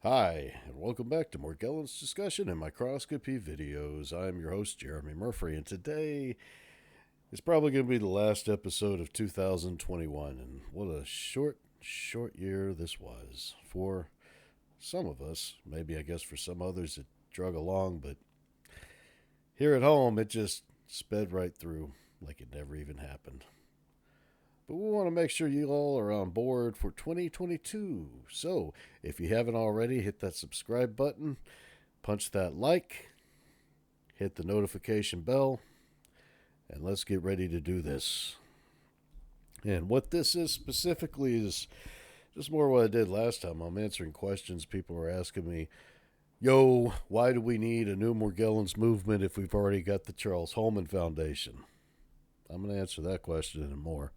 Hi, and welcome back to Morgellons discussion and microscopy videos. I'm your host, Jeremy Murphy, and today is probably going to be the last episode of 2021. And what a short year this was for some of us. Maybe, I guess, for some others it drug along, but here at home it just sped right through like it never even happened. But we want to make sure you all are on board for 2022. So, if you haven't already, hit that subscribe button, punch that like, hit the notification bell, and let's get ready to do this. And what this is specifically is just more what I did last time. I'm answering questions people are asking me. Yo, why do we need a new Morgellons movement if we've already got the Charles Holman Foundation? I'm going to answer that question and more.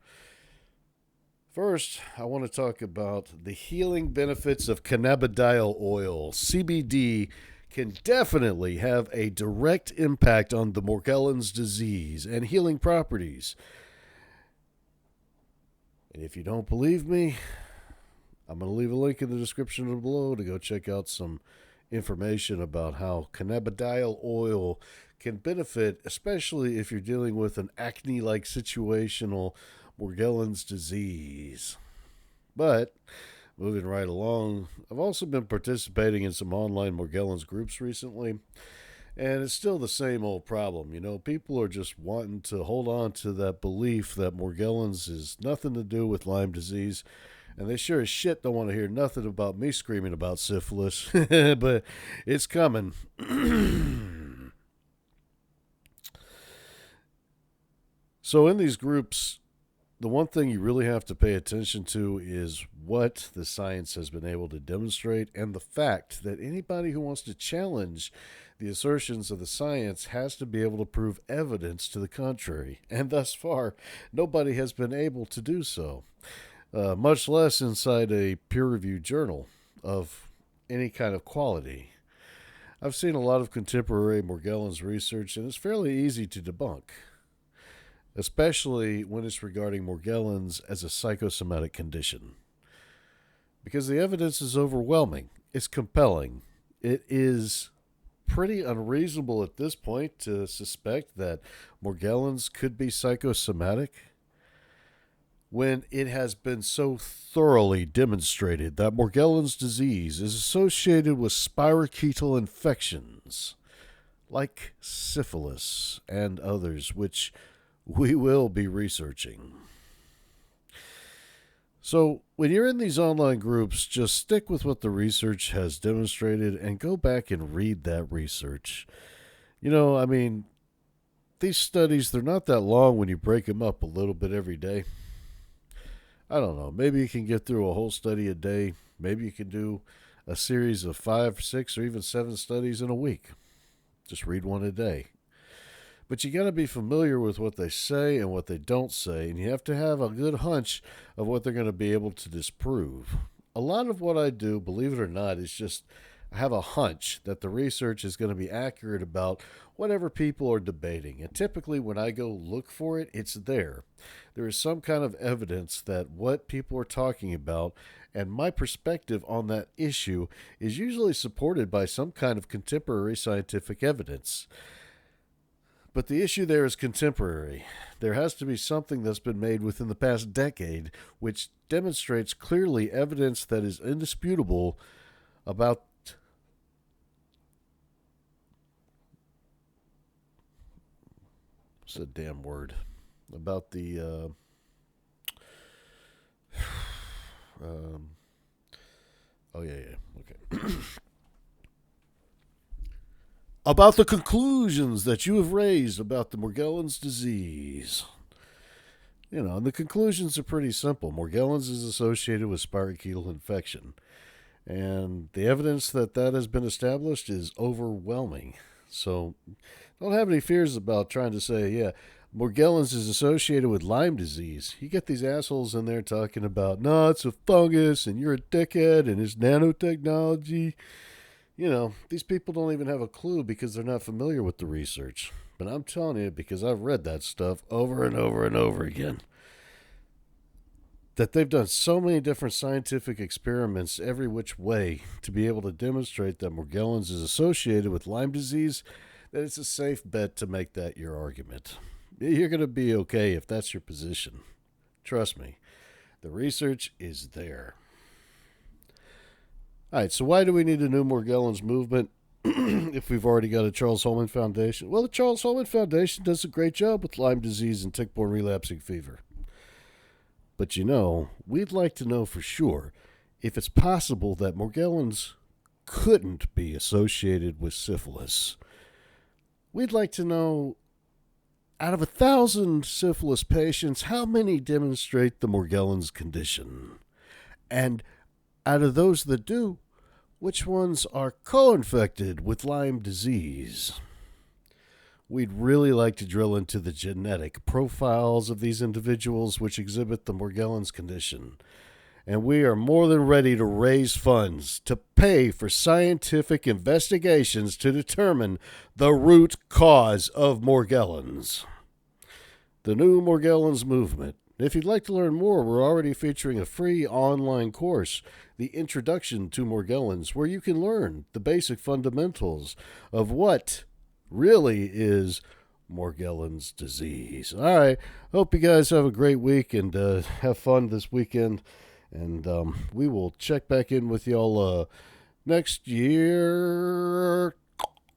First, I want to talk about the healing benefits of cannabidiol oil. CBD can definitely have a direct impact on the Morgellons disease and healing properties. And if you don't believe me, I'm going to leave a link in the description below to go check out some information about how cannabidiol oil can benefit, especially if you're dealing with an acne-like situational Morgellons disease. But moving right along, I've also been participating in some online Morgellons groups recently, and it's still the same old problem. You know, people are just wanting to hold on to that belief that Morgellons is nothing to do with Lyme disease, and they sure as shit don't want to hear nothing about me screaming about syphilis, but it's coming. So in these groups, the one thing you really have to pay attention to is what the science has been able to demonstrate, and the fact that anybody who wants to challenge the assertions of the science has to be able to prove evidence to the contrary. And thus far, nobody has been able to do so, much less inside a peer-reviewed journal of any kind of quality. I've seen a lot of contemporary Morgellons research, and it's fairly easy to debunk, especially when it's regarding Morgellons as a psychosomatic condition. Because the evidence is overwhelming, it's compelling. It is pretty unreasonable at this point to suspect that Morgellons could be psychosomatic when it has been so thoroughly demonstrated that Morgellons disease is associated with spirochetal infections like syphilis and others, which we will be researching. So, when you're in these online groups, just stick with what the research has demonstrated and go back and read that research. You know, I mean, these studies, they're not that long when you break them up a little bit every day. I don't know, maybe you can get through a whole study a day. Maybe you can do a series of 5, 6, or even 7 studies in a week. Just read one a day. But you got to be familiar with what they say and what they don't say, and you have to have a good hunch of what they're going to be able to disprove. A lot of what I do, believe it or not, is just I have a hunch that the research is going to be accurate about whatever people are debating. And typically when I go look for it, it's there. There is some kind of evidence that what people are talking about and my perspective on that issue is usually supported by some kind of contemporary scientific evidence. But the issue there is contemporary. There has to be something that's been made within the past decade which demonstrates clearly evidence that is indisputable about what's that damn word? About the oh yeah, okay. About the conclusions that you have raised about the Morgellons disease. You know, and the conclusions are pretty simple. Morgellons is associated with spirochetal infection. And the evidence that that has been established is overwhelming. So don't have any fears about trying to say, yeah, Morgellons is associated with Lyme disease. You get these assholes in there talking about, no, it's a fungus and you're a dickhead and it's nanotechnology. You know, these people don't even have a clue because they're not familiar with the research. But I'm telling you, because I've read that stuff over and over and over again. that they've done so many different scientific experiments every which way to be able to demonstrate that Morgellons is associated with Lyme disease that it's a safe bet to make that your argument. You're going to be okay if that's your position. Trust me, the research is there. All right, so why do we need a new Morgellons movement if we've already got a Charles Holman Foundation? Well, the Charles Holman Foundation does a great job with Lyme disease and tick-borne relapsing fever. But we'd like to know for sure if it's possible that Morgellons couldn't be associated with syphilis. We'd like to know, out of 1,000 syphilis patients, how many demonstrate the Morgellons condition? And out of those that do, which ones are co-infected with Lyme disease? We'd really like to drill into the genetic profiles of these individuals which exhibit the Morgellons condition. And we are more than ready to raise funds to pay for scientific investigations to determine the root cause of Morgellons. The new Morgellons Movement. If you'd like to learn more, we're already featuring a free online course, The Introduction to Morgellons, where you can learn the basic fundamentals of what really is Morgellons disease. All right. Hope you guys have a great week and have fun this weekend. And we will check back in with y'all next year.